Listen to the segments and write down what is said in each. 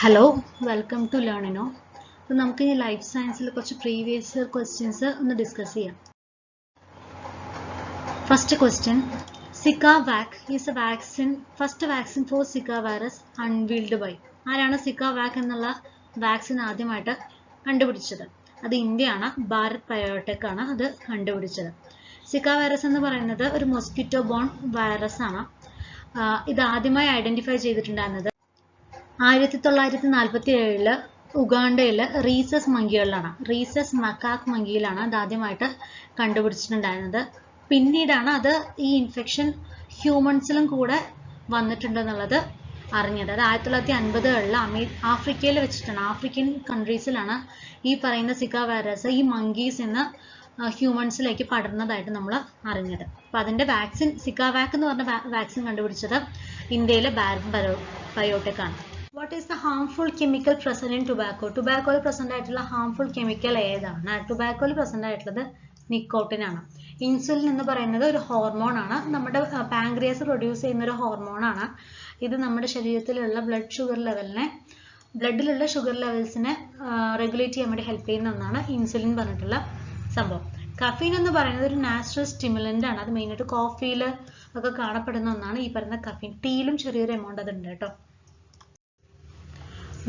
Hello, welcome to Learnino. അപ്പോൾ നമുക്ക് ഈ ലൈഫ് സയൻസിൽ കുറച്ച് പ്രീവിയസ് ക്വസ്റ്റ്യൻസ് ഒന്ന് ഡിസ്കസ് ചെയ്യാം. First question, Zika Vac is a vaccine, first vaccine for Zika virus unveiled by. ആരാണ് സിക്ക വാക് എന്നുള്ള വാക്സിൻ ആദ്യമായിട്ട് കണ്ടുപിടിച്ചത്? അത് ഇന്ത്യയാണ്, ഭാരത് ബയോടെക് ആണ് അത് കണ്ടുപിടിച്ചത്. സിക്ക വൈറസ് എന്ന് പറയുന്നത് ഒരു മൊസ്കിറ്റോ ബോൺ വൈറസ് ആണ്. ഇത് ആദ്യമായി ഐഡന്റിഫൈ ചെയ്തിട്ടുണ്ടായിരുന്നത് 1947 ഉഗാണ്ടയിലെ റീസസ് മങ്കികളിലാണ്, റീസസ് മക്കാക് മങ്കിയിലാണ് അത് ആദ്യമായിട്ട് കണ്ടുപിടിച്ചിട്ടുണ്ടായിരുന്നത്. പിന്നീടാണ് അത് ഈ ഇൻഫെക്ഷൻ ഹ്യൂമൻസിലും കൂടെ വന്നിട്ടുണ്ടെന്നുള്ളത് അറിഞ്ഞത്. അത് 1950 ആഫ്രിക്കയിൽ വെച്ചിട്ടാണ്, ആഫ്രിക്കൻ കൺട്രീസിലാണ് ഈ പറയുന്ന സിക്ക വൈറസ് ഈ മങ്കീസ് എന്ന് ഹ്യൂമൻസിലേക്ക് പടർന്നതായിട്ട് നമ്മൾ അറിഞ്ഞത്. അപ്പം അതിൻ്റെ വാക്സിൻ, സിക്ക വാക് എന്ന് പറഞ്ഞ വാക്സിൻ കണ്ടുപിടിച്ചത് ഇന്ത്യയിലെ ഭാരത് ബയോടെക് ആണ്. What is the harmful chemical present in tobacco? ടുബാക്കോയിൽ പ്രസന്റ് ആയിട്ടുള്ള ഹാംഫുൾ കെമിക്കൽ ഏതാണ്? ടുബാക്കോയിൽ പ്രസന്റ് ആയിട്ടുള്ളത് നിക്കോട്ടിൻ ആണ്. ഇൻസുലിൻ എന്ന് പറയുന്നത് ഒരു ഹോർമോൺ ആണ്, നമ്മുടെ പാങ്ക്രിയാസ് പ്രൊഡ്യൂസ് ചെയ്യുന്ന ഒരു ഹോർമോൺ ആണ്. ഇത് നമ്മുടെ ശരീരത്തിലുള്ള ബ്ലഡിലുള്ള ഷുഗർ ലെവൽസിനെ റെഗുലേറ്റ് ചെയ്യാൻ വേണ്ടി ഹെൽപ്പ് ചെയ്യുന്ന ഒന്നാണ് ഇൻസുലിൻ പറഞ്ഞിട്ടുള്ള സംഭവം. കഫീൻ എന്ന് പറയുന്നത് ഒരു നാച്ചുറൽ സ്റ്റിമുലന്റ് ആണ്. അത് മെയിനായിട്ട് കോഫിയിൽ ഒക്കെ കാണപ്പെടുന്ന ഒന്നാണ് ഈ പറയുന്ന കഫീൻ. ടീയിലും ചെറിയൊരു എമൗണ്ട് അതുണ്ട് കേട്ടോ.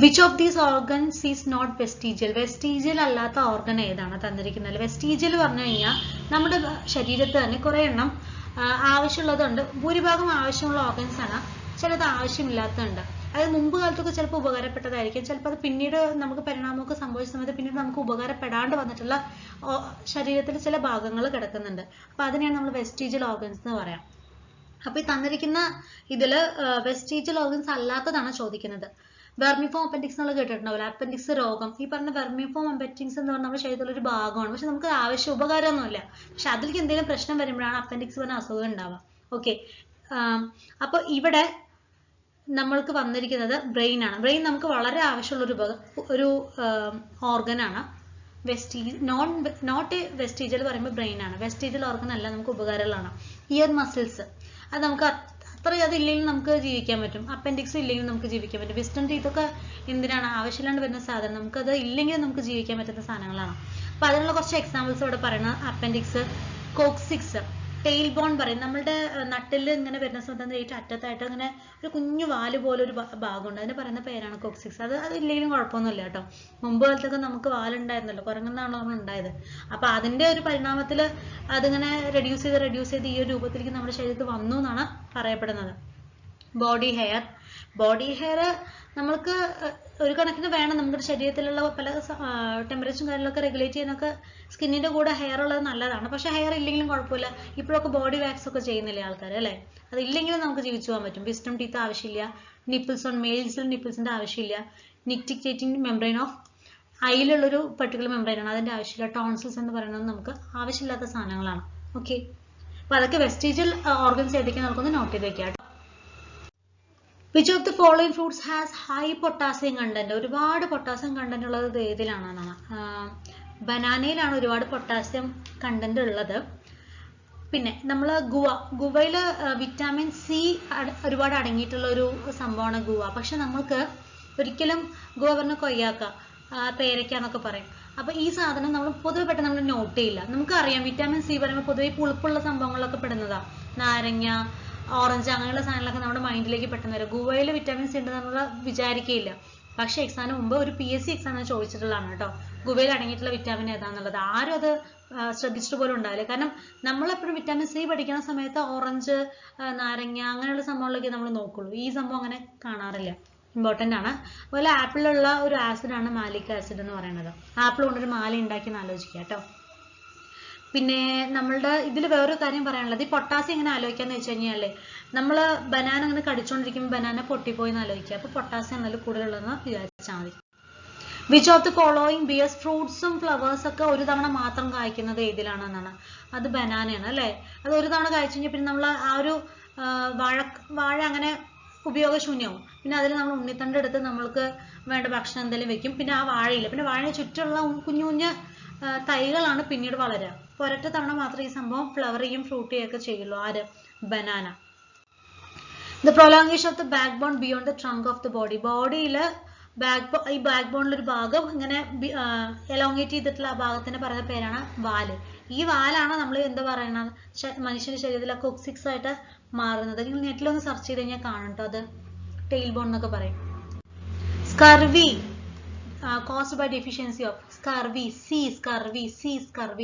Which of these organs is not vestigial? Vestigial അല്ലാത്ത ഓർഗൻ ഏതാണ് തന്നിരിക്കുന്നത്? വെസ്റ്റിജിയൽ പറഞ്ഞു കഴിഞ്ഞാൽ നമ്മുടെ ശരീരത്തിൽ തന്നെ കുറേ എണ്ണം ആവശ്യമുള്ളതുണ്ട്. ഭൂരിഭാഗം ആവശ്യമുള്ള ഓർഗൻസ് ആണ്, ചിലത് ആവശ്യമില്ലാത്തതുണ്ട്. അത് മുമ്പ് കാലത്തൊക്കെ ചിലപ്പോൾ ഉപകാരപ്പെട്ടതായിരിക്കും, ചിലപ്പോൾ അത് പിന്നീട് നമുക്ക് പരിണാമമൊക്കെ സംഭവിച്ച സമയത്ത് പിന്നീട് നമുക്ക് ഉപകാരപ്പെടാണ്ട് വന്നിട്ടുള്ള ശരീരത്തിൽ ചില ഭാഗങ്ങൾ കിടക്കുന്നുണ്ട്. അപ്പോൾ അതിനെയാണ് നമ്മൾ വെസ്റ്റിജിയൽ ഓർഗൻസ് എന്ന് പറയാം. അപ്പോൾ ഈ തന്നിരിക്കുന്ന ഇതിൽ വെസ്റ്റിജിയൽ ഓർഗൻസ് അല്ലാത്തതാണ് ചോദിക്കുന്നത്. വെർമിഫോം അപ്പൻഡിക്സ് എന്നുള്ള കേട്ടിട്ടുണ്ടാവില്ല, അപ്പൻഡിക്സ് രോഗം. ഈ പറഞ്ഞ വെർമിഫോം അപ്പൻഡിക്സ് എന്ന് പറഞ്ഞാൽ നമ്മുടെ ശരീരത്തിലുള്ള ഒരു ഭാഗമാണ്, പക്ഷെ നമുക്ക് ഉപകാരമൊന്നുമില്ല. പക്ഷെ അതിലേക്ക് എന്തെങ്കിലും പ്രശ്നം വരുമ്പോഴാണ് അപ്പൻഡിക്സ് പറഞ്ഞ അസുഖം ഉണ്ടാവുക. ഓക്കെ, അപ്പോൾ ഇവിടെ നമ്മൾക്ക് വന്നിരിക്കുന്നത് ബ്രെയിൻ ആണ്. ബ്രെയിൻ നമുക്ക് വളരെ ആവശ്യമുള്ള ഒരു ഓർഗനാണ്. നോട്ട് വെസ്റ്റിജിയൽ പറയുമ്പോൾ ബ്രെയിൻ ആണ്. വെസ്റ്റിജിയൽ ഓർഗൻ അല്ല, നമുക്ക് ഉപകാരമുള്ളതാണ്. ഇയർ മസിൽസ്, അത് നമുക്ക് അതില്ലെങ്കിൽ നമുക്ക് ജീവിക്കാൻ പറ്റും. അപ്പൻഡിക്സ് ഇല്ലെങ്കിൽ നമുക്ക് ജീവിക്കാൻ പറ്റും. വിസ്റ്റം ടീത്ത് ഒക്കെ എന്തിനാണ്? ആവശ്യമില്ലാണ്ട് വരുന്ന സാധനം, നമുക്കത് ഇല്ലെങ്കിൽ നമുക്ക് ജീവിക്കാൻ പറ്റുന്ന സാധനങ്ങളാണ്. അപ്പോൾ അതിനുള്ള കുറച്ച് എക്സാമ്പിൾസ് ഇവിടെ പറയുന്നത് അപ്പൻഡിക്സ്, കോക്സിക്സ്, ടെയിൽ ബോൺ പറയും. നമ്മളുടെ നട്ടിൽ ഇങ്ങനെ വരുന്ന സമയത്ത് ഏറ്റവും അറ്റത്തായിട്ട് അങ്ങനെ ഒരു കുഞ്ഞു വാല് പോലെ ഒരു ഭാഗമുണ്ട്, അതിന് പറയുന്ന പേരാണ് കോക്സിക്സ്. അത് ഇല്ലെങ്കിലും കുഴപ്പമൊന്നുമില്ല കേട്ടോ. മുമ്പ് കാലത്തൊക്കെ നമുക്ക് വാലുണ്ടായിരുന്നല്ലോ, കുരങ്ങുന്നാണല്ലോ നമ്മൾ ഉണ്ടായത്. അപ്പോൾ അതിൻ്റെ ഒരു പരിണാമത്തിൽ അതിങ്ങനെ റെഡ്യൂസ് ചെയ്ത് ഈ ഒരു രൂപത്തിലേക്ക് നമ്മുടെ ശരീരത്തിൽ വന്നു എന്നാണ് പറയപ്പെടുന്നത്. ബോഡി ഹെയർ നമ്മൾക്ക് ഒരു കണക്കിന് വേണം. നമ്മുടെ ശരീരത്തിലുള്ള പല ടെമ്പറേച്ചറും കാര്യങ്ങളൊക്കെ റെഗുലേറ്റ് ചെയ്യാനൊക്കെ സ്കിന്നിൻ്റെ കൂടെ ഹെയർ ഉള്ളത് നല്ലതാണ്. പക്ഷേ ഹെയർ ഇല്ലെങ്കിലും കുഴപ്പമില്ല. ഇപ്പോഴൊക്കെ ബോഡി വാക്സ് ഒക്കെ ചെയ്യുന്നില്ലേ ആൾക്കാർ, അല്ലേ? അത് ഇല്ലെങ്കിലും നമുക്ക് ജീവിച്ചു പോകാൻ പറ്റും. വിസ്റ്റം ടീത്ത് ആവശ്യമില്ല. നിപ്പിൾസ് ഓൺ മെയിൽസിൽ നിപ്പിൾസിൻ്റെ ആവശ്യമില്ല. നിക്റ്റിക്കേറ്റിംഗ് മെംബ്രെയിൻ ഓഫ് അതിലുള്ളൊരു പെർട്ടിക്കുലർ മെംബ്രെയിനാണ്, അതിൻ്റെ ആവശ്യമില്ല. ടോൺസിൽസ് എന്ന് പറയുന്നത് നമുക്ക് ആവശ്യമില്ലാത്ത സാധനങ്ങളാണ്. ഓക്കെ, അപ്പോൾ അതൊക്കെ വെസ്റ്റിജിയൽ ഓർഗൻസ് ഏതൊക്കെയാണ് നമുക്കൊന്ന് നോട്ട് ചെയ്ത് വെക്കാം. Which of the following fruits has high potassium content? ഒരുപാട് പൊട്ടാസ്യം കണ്ടന്റ് ഉള്ളത് ഏതിലാണെന്നാണ്? ബനാനയിലാണ് ഒരുപാട് പൊട്ടാസ്യം കണ്ടന്റ് ഉള്ളത്. പിന്നെ നമ്മൾ ഗുവയിൽ വിറ്റാമിൻ സി ഒരുപാട് അടങ്ങിയിട്ടുള്ള ഒരു സംഭവമാണ് ഗുവ. പക്ഷെ നമ്മൾക്ക് ഒരിക്കലും ഗുവ പറഞ്ഞ കൊയ്യാക്ക, പേരയ്ക്ക എന്നൊക്കെ പറയും. അപ്പോൾ ഈ സാധനം നമ്മൾ പൊതുവെ പെട്ടെന്ന് നമ്മൾ നോട്ട് ചെയ്യില്ല. നമുക്കറിയാം വിറ്റാമിൻ സി പറയുമ്പോൾ പൊതുവെ പുളിപ്പുള്ള സംഭവങ്ങളൊക്കെ പെടുന്നതാണ്. നാരങ്ങ, ഓറഞ്ച്, അങ്ങനെയുള്ള സാധനങ്ങളൊക്കെ നമ്മുടെ മൈൻഡിലേക്ക് പെട്ടെന്ന് വരും. ഗുവയിൽ വിറ്റാമിൻ സി ഉണ്ടെന്ന് നമ്മൾ വിചാരിക്കുകയില്ല. പക്ഷേ എക്സാമിന് മുമ്പ് ഒരു PSC എക്സാമിന് ചോദിച്ചിട്ടുള്ളതാണ് കേട്ടോ, ഗുവയിൽ അടങ്ങിയിട്ടുള്ള വിറ്റാമിൻ ഏതാണെന്നുള്ളത്. ആരും അത് ശ്രദ്ധിച്ചിട്ട് പോലും ഉണ്ടാവില്ല. കാരണം നമ്മളെപ്പോഴും വിറ്റാമിൻ സി പഠിക്കുന്ന സമയത്ത് ഓറഞ്ച്, നാരങ്ങ അങ്ങനെയുള്ള സംഭവങ്ങളൊക്കെ നമ്മൾ നോക്കുള്ളൂ. ഈ സംഭവം അങ്ങനെ കാണാറില്ല. ഇമ്പോർട്ടൻ്റ് ആണ്. അതുപോലെ ആപ്പിളിലുള്ള ഒരു ആസിഡാണ് മാലിക് ആസിഡ് എന്ന് പറയുന്നത്. ആപ്പിൾ കൊണ്ടൊരു മാല ഉണ്ടാക്കി ആലോചിക്കുക കേട്ടോ. പിന്നെ നമ്മളുടെ ഇതിൽ വേറൊരു കാര്യം പറയാനുള്ളത്, ഈ പൊട്ടാസ്യം എങ്ങനെ ആലോചിക്കാന്ന് വെച്ച് കഴിഞ്ഞാലേ, നമ്മൾ ബനാന അങ്ങനെ കടിച്ചുകൊണ്ടിരിക്കുമ്പോൾ ബനാന പൊട്ടിപ്പോയി എന്ന് ആലോചിക്കുക. അപ്പോൾ പൊട്ടാസ്യം നല്ല കൂടുതലുള്ളതെന്ന് വിചാരിച്ചാൽ മതി. Which of the following bears? ഫ്രൂട്ട്സും ഫ്ലവേഴ്സ് ഒക്കെ ഒരു തവണ മാത്രം കായ്ക്കുന്നത് ഏതിലാണെന്നാണ്? അത് ബനാനയാണ്, അല്ലേ? അത് ഒരു തവണ കായ്ച്ചു കഴിഞ്ഞാൽ പിന്നെ നമ്മൾ ആ ഒരു വാഴ അങ്ങനെ ഉപയോഗശൂന്യമാവും. പിന്നെ അതിൽ നമ്മൾ ഉണ്ണിത്തണ്ട് എടുത്ത് നമ്മൾക്ക് വേണ്ട ഭക്ഷണം എന്തെങ്കിലും വെക്കും. പിന്നെ ആ വാഴയില്ല, പിന്നെ വാഴ ചുറ്റുമുള്ള കുഞ്ഞു കുഞ്ഞ് തൈകളാണ് പിന്നീട് വളരുക. ഒരൊറ്റ തവണ മാത്രമേ ഈ സംഭവം ഫ്ലവർ ചെയ്യും ഫ്രൂട്ട് ചെയ്യുകയൊക്കെ ചെയ്യുള്ളൂ. ആര്? Banana. The prolongation of the backbone beyond the trunk of the body. ബോഡിയിൽ ഈ ബാക്ക് ബോണിലൊരു ഭാഗം ഇങ്ങനെ എലോങ്ങേറ്റ് ചെയ്തിട്ടുള്ള ആ ഭാഗത്തിന് പറയുന്ന പേരാണ് വാല്. ഈ വാലാണ് നമ്മൾ എന്താ പറയണത് മനുഷ്യന്റെ ശരീരത്തിലെ കോക്സിക്സ് ആയിട്ട് മാറുന്നത്. നിങ്ങൾ നെറ്റിലൊന്ന് സെർച്ച് ചെയ്ത് കഴിഞ്ഞാൽ കാണും കേട്ടോ, അത് ടെയിൽ ബോൺ എന്നൊക്കെ പറയും. Scurvy caused by deficiency of scurvy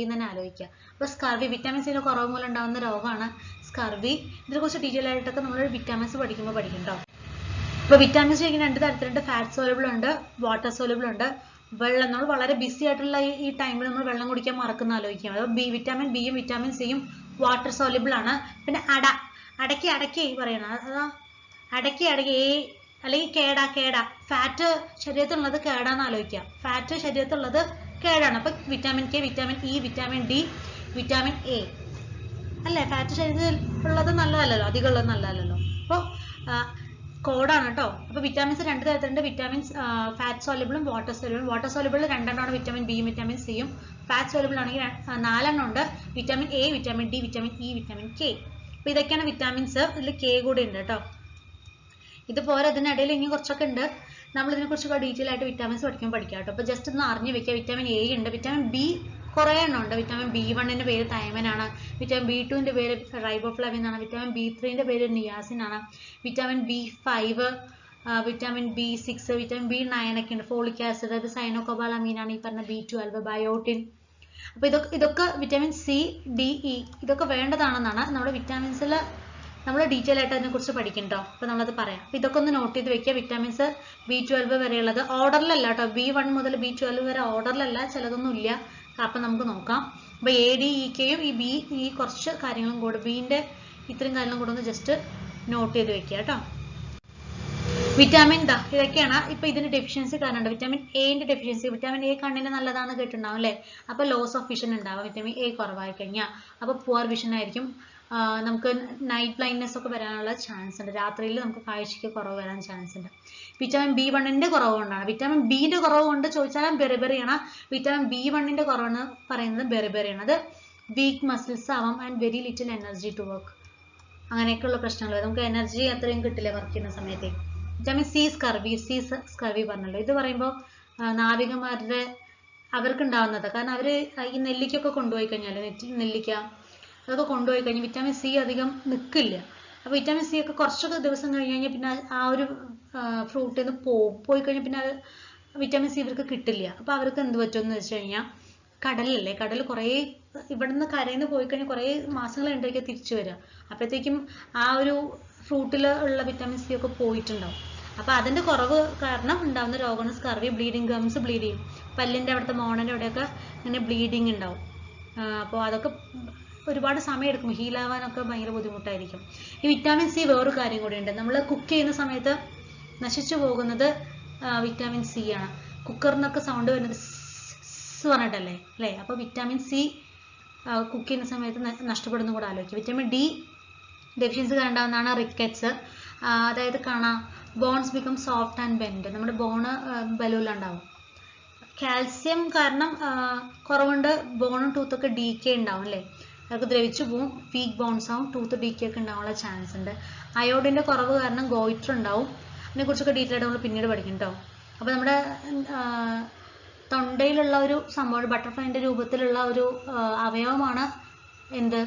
എന്ന് തന്നെ ആലോചിക്കുക. അപ്പോൾ സ്കർവി വിറ്റാമിൻ സിയുടെ കുറവ് മൂലം ഉണ്ടാകുന്ന രോഗമാണ് സ്കർവി. ഇതിനെക്കുറിച്ച് ഡീറ്റെയിൽ ആയിട്ടൊക്കെ നമ്മൾ വിറ്റാമിൻസ് പഠിക്കുമ്പോൾ പഠിക്കും കേട്ടോ. അപ്പോൾ വിറ്റാമിൻസ് ശരിക്കും 2 തരത്തിലുണ്ട്. ഫാറ്റ് സോലബിൾ ഉണ്ട്, വാട്ടർ സോലബിൾ ഉണ്ട്. വെള്ളം നമ്മൾ വളരെ ബിസി ആയിട്ടുള്ള ഈ ടൈമിൽ നമ്മൾ വെള്ളം കുടിക്കാൻ മറക്കുന്ന ആലോചിക്കുക. അപ്പോൾ വിറ്റാമിൻ ബിയും വിറ്റാമിൻ സിയും വാട്ടർ സോലബിൾ ആണ്. പിന്നെ അടക്കി പറയണം, അതാ അടക്കി അല്ലെങ്കിൽ കേട ഫാറ്റ് ശരീരത്തിലുള്ളത് കേടാന്ന് ആലോചിക്കുക. ഫാറ്റ് ശരീരത്തിലുള്ളത് കേടാണ്. അപ്പൊ vitamin K, vitamin E, vitamin D, vitamin A അല്ലേ? ഫാറ്റ് ശരീരത്തിൽ ഉള്ളത് നല്ലതല്ലല്ലോ, അധികം ഉള്ളത് നല്ലതല്ലല്ലോ. അപ്പോൾ കോഡാണ് കേട്ടോ. അപ്പൊ വിറ്റാമിൻസ് 2 തരത്തിലുണ്ട്. വിറ്റാമിൻസ് ഫാറ്റ് സോലബിളും വാട്ടർ സോലബിളും. വാട്ടർ സോലബിൾ 2 എണ്ണമാണ്, വിറ്റാമിൻ ബിയും വിറ്റാമിൻ സിയും. ഫാറ്റ് സോലബിൾ ആണെങ്കിൽ 4 എണ്ണം ഉണ്ട്, vitamin A, vitamin D, vitamin E, vitamin K. അപ്പൊ ഇതൊക്കെയാണ് വിറ്റാമിൻസ്. ഇതിൽ കെ കൂടെ ഉണ്ട് കേട്ടോ. ഇതുപോലെ അതിനിടയിൽ ഇനി കുറച്ചൊക്കെ ഉണ്ട്. നമ്മൾ ഇതിനെക്കുറിച്ചൊക്കെ ഡീറ്റെയിൽ ആയിട്ട് വിറ്റാമിൻസ് പഠിക്കാം കേട്ടോ. അപ്പോൾ ജസ്റ്റ് ഒന്ന് അറിഞ്ഞു വെക്കുക. വിറ്റാമിൻ എ ഉണ്ട്, വിറ്റാമിൻ ബി കുറേ എണ്ണം ഉണ്ട്. വിറ്റാമിൻ B1 പേര് തൈമൻ ആണ്, വിറ്റാമിൻ B2 പേര് റൈബോഫ്ലാവിൻ ആണ്, വിറ്റാമിൻ B3 പേര് നിയാസിൻ ആണ്, vitamin B5, vitamin B6, vitamin B9 ഒക്കെ ഉണ്ട്. ഫോളിക് ആസിഡ്, അത് സൈനോകോബാലമീൻ ആണ്, ഈ പറഞ്ഞ B12, ബയോട്ടിൻ. അപ്പോൾ ഇതൊക്കെ വിറ്റാമിൻ സി, ഡി, ഇ ഇതൊക്കെ വേണ്ടതാണെന്നാണ് നമ്മുടെ വിറ്റാമിൻസിൽ നമ്മൾ ഡീറ്റെയിൽ ആയിട്ട് അതിനെക്കുറിച്ച് പഠിക്കണ്ടോ. അപ്പോൾ നമ്മളത് പറയാം. അപ്പോൾ ഇതൊക്കെ ഒന്ന് നോട്ട് ചെയ്ത് വെക്കുക. വിറ്റാമിൻസ് B12 വരെയുള്ളത് ഓർഡറിലല്ല കേട്ടോ. B1 മുതൽ B12 വരെ ഓർഡറിലല്ല, ചിലതൊന്നും ഇല്ല. അപ്പം നമുക്ക് നോക്കാം. അപ്പോൾ എ, ഡി, ഇ, കെയും ഈ കുറച്ച് കാര്യങ്ങളും കൂടെ, ബീൻ്റെ ഇത്രയും കാര്യങ്ങളും കൂടെ ഒന്ന് ജസ്റ്റ് നോട്ട് ചെയ്ത് വെക്കുക കേട്ടോ. വിറ്റാമിൻ ഇതൊക്കെയാണ്. ഇപ്പൊ ഇതിന്റെ ഡെഫിഷ്യൻസി കാണുന്നുണ്ട്. വിറ്റാമിൻ എന്റെ ഡെഫിഷ്യൻസി. വിറ്റാമിൻ എ കണ്ണിന് നല്ലതാണെന്ന് കേട്ടിട്ടുണ്ടാവും അല്ലേ? അപ്പൊ ലോസ് ഓഫ് വിഷൻ ഉണ്ടാവും വിറ്റാമിൻ എ കുറവായി കഴിഞ്ഞാൽ. അപ്പൊ പുവർ വിഷൻ ആയിരിക്കും. നമുക്ക് നൈറ്റ് ബ്ലൈൻഡ്നെസ് ഒക്കെ വരാനുള്ള ചാൻസ് ഉണ്ട്. രാത്രിയിൽ നമുക്ക് കാഴ്ചയ്ക്ക് കുറവ് വരാൻ ചാൻസ് ഉണ്ട്. വിറ്റാമിൻ B1 കുറവ് കൊണ്ടാണ്. വിറ്റാമിൻ ബിന്റെ കുറവ് കൊണ്ട് ചോദിച്ചാൽ ബെറിബെറിയാണ്. വിറ്റാമിൻ B1 കുറവെന്ന് പറയുന്നത് ബെറിബെറിയാണ്. അത് വീക്ക് മസിൽസ് ആവാം and very little energy to work. അങ്ങനെയൊക്കെയുള്ള പ്രശ്നങ്ങൾ. നമുക്ക് എനർജി അത്രയും കിട്ടില്ല വർക്ക് ചെയ്യുന്ന സമയത്ത്. വിറ്റാമിൻ സി സ്കർവി പറഞ്ഞല്ലോ. ഇത് പറയുമ്പോൾ നാവികന്മാരുടെ അവർക്ക് ഉണ്ടാവുന്നത്. കാരണം അവർ ഈ നെല്ലിക്കൊക്കെ കൊണ്ടുപോയി കഴിഞ്ഞാൽ, നെല്ലിക്ക അതൊക്കെ കൊണ്ടുപോയി കഴിഞ്ഞാൽ വിറ്റാമിൻ സി അധികം നിൽക്കില്ല. അപ്പോൾ വിറ്റാമിൻ സി ഒക്കെ കുറച്ചൊക്കെ ദിവസം കഴിഞ്ഞ് കഴിഞ്ഞാൽ പിന്നെ ആ ഒരു ഫ്രൂട്ടിൽ നിന്ന് പോയി കഴിഞ്ഞാൽ പിന്നെ അത് വിറ്റാമിൻ സി ഇവർക്ക് കിട്ടില്ല. അപ്പോൾ അവർക്ക് എന്ത് പറ്റുമെന്ന് വെച്ച് കഴിഞ്ഞാൽ, കടലല്ലേ, കടൽ കുറേ ഇവിടുന്ന് കരയിൽ നിന്ന് പോയി കഴിഞ്ഞാൽ കുറേ മാസങ്ങൾ ഉണ്ടായിരിക്കും തിരിച്ചു വരിക. അപ്പോഴത്തേക്കും ആ ഒരു ഫ്രൂട്ടിൽ ഉള്ള വിറ്റാമിൻ സി ഒക്കെ പോയിട്ടുണ്ടാവും. അപ്പോൾ അതിൻ്റെ കുറവ് കാരണം ഉണ്ടാകുന്ന രോഗമാണ് സ്കർവി. ബ്ലീഡിങ്, ഗംസ് ബ്ലീഡ് ചെയ്യും. പല്ലിൻ്റെ അവിടുത്തെ മോണൻ്റെ അവിടെയൊക്കെ ഇങ്ങനെ ബ്ലീഡിങ് ഉണ്ടാവും. അപ്പോൾ അതൊക്കെ ഒരുപാട് സമയം എടുക്കും. ഹീലാവാനൊക്കെ ഭയങ്കര ബുദ്ധിമുട്ടായിരിക്കും. ഈ വിറ്റാമിൻ സി വേറൊരു കാര്യം കൂടിയുണ്ട്. നമ്മൾ കുക്ക് ചെയ്യുന്ന സമയത്ത് നശിച്ചു പോകുന്നത് വിറ്റാമിൻ സി ആണ്. കുക്കറിനൊക്കെ സൗണ്ട് വരുന്നത് പറഞ്ഞിട്ടല്ലേ അല്ലേ? അപ്പോൾ വിറ്റാമിൻ സി കുക്ക് ചെയ്യുന്ന സമയത്ത് നഷ്ടപ്പെടുന്ന കൂടെ ആലോചിക്കും. വിറ്റാമിൻ ഡി ഡെഫിഷ്യൻസി ഉണ്ടാകുന്നതാണ് റിക്കറ്റ്സ്. അതായത് കാണാം bones become soft and bend. നമ്മുടെ ബോണ് ബലൂലുണ്ടാവും. കാൽസ്യം കാരണം കുറവുണ്ട്. ബോണും ടൂത്തൊക്കെ ഡീക്കേ ഉണ്ടാവും അല്ലേ? അതൊക്കെ ദ്രവിച്ചു പോവും. വീക്ക് ബോൺസ് ആവും, ടൂത്ത് ഡീക്കേ ഒക്കെ ഉണ്ടാവാനുള്ള ചാൻസ് ഉണ്ട്. അയോഡിൻ്റെ കുറവ് കാരണം ഗോയിറ്റർ ഉണ്ടാവും. അതിനെക്കുറിച്ചൊക്കെ ഡീറ്റെയിൽ ആയിട്ട് നമ്മൾ പിന്നീട് പഠിക്കും കേട്ടോ. അപ്പോൾ നമ്മുടെ തൊണ്ടയിലുള്ള ഒരു സംഭവം, ബട്ടർഫ്ലൈൻ്റെ രൂപത്തിലുള്ള ഒരു അവയവമാണ് എന്ത്,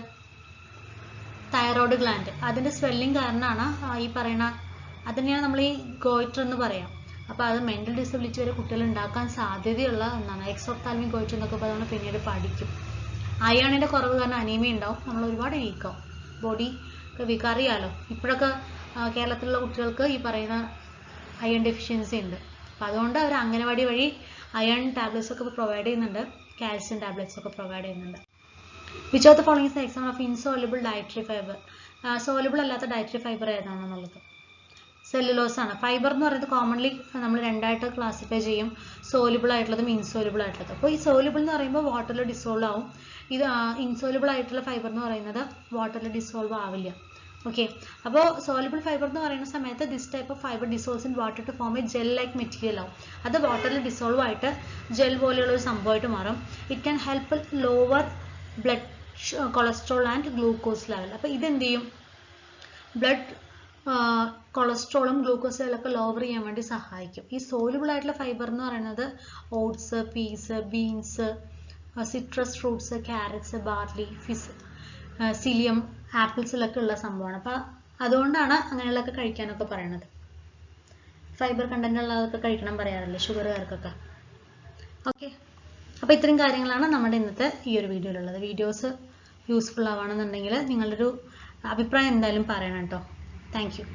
തൈറോയ്ഡ് ഗ്ലാൻഡ്. അതിൻ്റെ സ്വെല്ലിങ് കാരണമാണ് ഈ പറയുന്ന, അതിനെയാണ് നമ്മൾ ഈ ഗോയിറ്റർ എന്ന് പറയാം. അപ്പോൾ അത് മെൻ്റൽ ഡിസബിലിറ്റി വരെ കുട്ടികൾ ഉണ്ടാക്കാൻ സാധ്യതയുള്ള ഒന്നാണ്. എക്സോപ്താൽമിക് ഗോയിറ്റർ എന്നൊക്കെ നമ്മൾ പിന്നീട് പഠിക്കും. അയണിൻ്റെ കുറവ് കാരണം അനീമിയ ഉണ്ടാവും. നമ്മൾ ഒരുപാട് വീക്കാവും, ബോഡി ഒക്കെ വീക്ക്. അറിയാമല്ലോ, ഇപ്പോഴൊക്കെ കേരളത്തിലുള്ള കുട്ടികൾക്ക് ഈ പറയുന്ന അയൺ ഡെഫിഷ്യൻസി ഉണ്ട്. അപ്പോൾ അതുകൊണ്ട് അവർ അംഗനവാടി വഴി അയൺ ടാബ്ലറ്റ്സ് ഒക്കെ പ്രൊവൈഡ് ചെയ്യുന്നുണ്ട്, കാൽസ്യം ടാബ്ലറ്റ്സ് ഒക്കെ പ്രൊവൈഡ് ചെയ്യുന്നുണ്ട്. Which of the following is example of insoluble dietary fibre? Soluble അല്ലാത്ത ഡയറ്ററി ഫൈബർ ഏതാണെന്നുള്ളത് സെല്ലുലോസ് ആണ്. ഫൈബർ എന്ന് പറയുന്നത് കോമൺലി നമ്മൾ രണ്ടായിട്ട് ക്ലാസിഫൈ ചെയ്യും, സോലുബിൾ ആയിട്ടുള്ളതും ഇൻസോലുബിൾ ആയിട്ടുള്ളതും. അപ്പോൾ ഈ സോലുബിൾ എന്ന് പറയുമ്പോൾ വാട്ടറിൽ ഡിസോൾവ് ആവും. ഇത് ഇൻസോലുബിൾ ആയിട്ടുള്ള ഫൈബർ എന്ന് പറയുന്നത് വാട്ടറിൽ ഡിസോൾവ് ആവില്ല. ഓക്കെ, അപ്പോൾ സോലുബിൾ ഫൈബർ എന്ന് പറയുന്ന സമയത്ത് this type of fibre dissolves in water to form a gel like material ആവും. അത് വാട്ടറിൽ ഡിസോൾവ് ആയിട്ട് ജെൽ പോലെയുള്ള ഒരു സംഭവമായിട്ട് മാറും. It can help lower blood cholesterol and glucose level. അപ്പോൾ ഇതെന്ത് ചെയ്യും, ബ്ലഡ് കൊളസ്ട്രോളും ഗ്ലൂക്കോസ് ലെവലൊക്കെ ലോവർ ചെയ്യാൻ വേണ്ടി സഹായിക്കും. ഈ സോലുബിൾ ആയിട്ടുള്ള ഫൈബർ എന്ന് പറയുന്നത് oats, peas, beans, citrus fruits, carrots, barley, psyllium, ആപ്പിൾസിലൊക്കെ ഉള്ള സംഭവമാണ്. അപ്പം അതുകൊണ്ടാണ് അങ്ങനെയുള്ളതൊക്കെ കഴിക്കാനൊക്കെ പറയണത്. ഫൈബർ കണ്ടന്റ് ഉള്ളതൊക്കെ കഴിക്കണം പറയാറില്ലേ ഷുഗറുകാർക്കൊക്കെ. ഓക്കെ, അപ്പോൾ ഇത്രയും കാര്യങ്ങളാണ് നമ്മുടെ ഇന്നത്തെ ഈ ഒരു വീഡിയോയിലുള്ളത്. വീഡിയോസ് യൂസ്ഫുൾ ആവുകയാണെന്നുണ്ടെങ്കിൽ നിങ്ങളുടെ ഒരു അഭിപ്രായം എന്തായാലും പറയണം കേട്ടോ. Thank you.